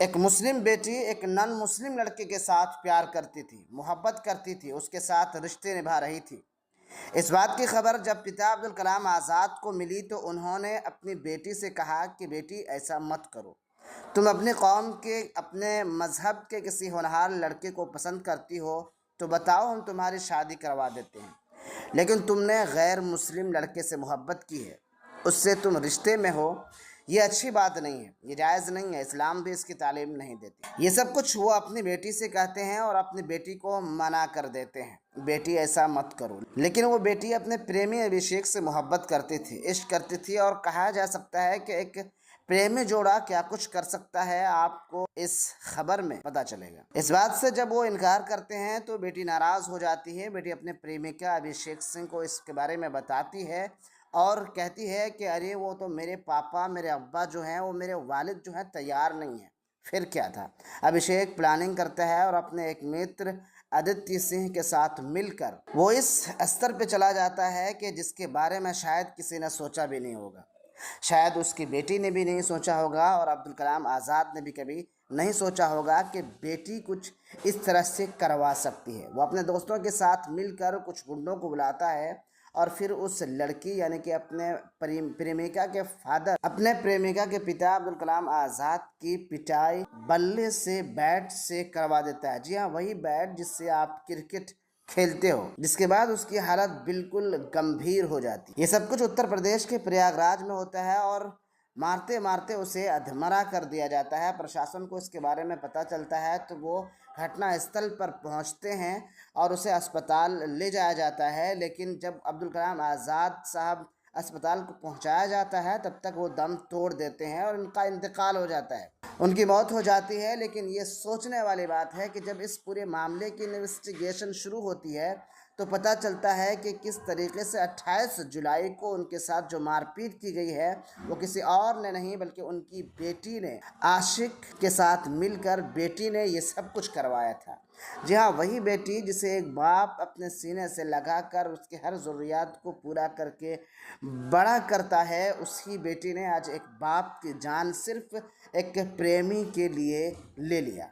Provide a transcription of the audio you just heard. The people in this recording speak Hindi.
एक मुस्लिम बेटी एक नॉन मुस्लिम लड़के के साथ प्यार करती थी, मोहब्बत करती थी, उसके साथ रिश्ते निभा रही थी। इस बात की खबर जब पिता अब्दुल कलाम आज़ाद को मिली तो उन्होंने अपनी बेटी से कहा कि बेटी ऐसा मत करो। तुम अपनी कौम के, अपने मज़हब के किसी होनहार लड़के को पसंद करती हो तो बताओ, हम तुम्हारी शादी करवा देते हैं। लेकिन तुमने गैर मुस्लिम लड़के से मोहब्बत की है, उससे तुम रिश्ते में हो, ये अच्छी बात नहीं है, ये जायज़ नहीं है, इस्लाम भी इसकी तालीम नहीं देती। ये सब कुछ वो अपनी बेटी से कहते हैं और अपनी बेटी को मना कर देते हैं, बेटी ऐसा मत करो। लेकिन वो बेटी अपने प्रेमी अभिषेक से मोहब्बत करती थी, इश्क करती थी, और कहा जा सकता है कि एक प्रेमी जोड़ा क्या कुछ कर सकता है, आपको इस खबर में पता चलेगा। इस बात से जब वो इनकार करते हैं तो बेटी नाराज़ हो जाती है। बेटी अपने प्रेमिका अभिषेक सिंह को इसके बारे में बताती है और कहती है कि अरे वो तो मेरे पापा, मेरे अब्बा जो हैं, वो मेरे वालिद जो हैं तैयार नहीं हैं। फिर क्या था, अभिषेक प्लानिंग करता है और अपने एक मित्र आदित्य सिंह के साथ मिलकर वो इस स्तर पे चला जाता है कि जिसके बारे में शायद किसी ने सोचा भी नहीं होगा, शायद उसकी बेटी ने भी नहीं सोचा होगा, और अब्दुल कलाम आज़ाद ने भी कभी नहीं सोचा होगा कि बेटी कुछ इस तरह से करवा सकती है। वो अपने दोस्तों के साथ मिलकर कुछ गुंडों को बुलाता है और फिर उस लड़की यानी कि अपने प्रेमिका के फादर, अपने प्रेमिका के पिता अब्दुल कलाम आज़ाद की पिटाई बल्ले से, बैट से करवा देता है। जी हाँ, वही बैट जिससे आप क्रिकेट खेलते हो, जिसके बाद उसकी हालत बिल्कुल गंभीर हो जाती है। ये सब कुछ उत्तर प्रदेश के प्रयागराज में होता है और मारते मारते उसे अधमरा कर दिया जाता है। प्रशासन को इसके बारे में पता चलता है तो वो घटना स्थल पर पहुंचते हैं और उसे अस्पताल ले जाया जाता है। लेकिन जब अब्दुल कलाम आज़ाद साहब अस्पताल को पहुंचाया जाता है तब तक वो दम तोड़ देते हैं और उनका इंतकाल हो जाता है, उनकी मौत हो जाती है। लेकिन ये सोचने वाली बात है कि जब इस पूरे मामले की इन्वेस्टिगेशन शुरू होती है तो पता चलता है कि किस तरीके से 28 जुलाई को उनके साथ जो मारपीट की गई है वो किसी और ने नहीं बल्कि उनकी बेटी ने, आशिक के साथ मिलकर बेटी ने ये सब कुछ करवाया था। जी हाँ, वही बेटी जिसे एक बाप अपने सीने से लगाकर उसके हर ज़रूरियात को पूरा करके बड़ा करता है, उसकी बेटी ने आज एक बाप की जान सिर्फ एक प्रेमी के लिए ले लिया।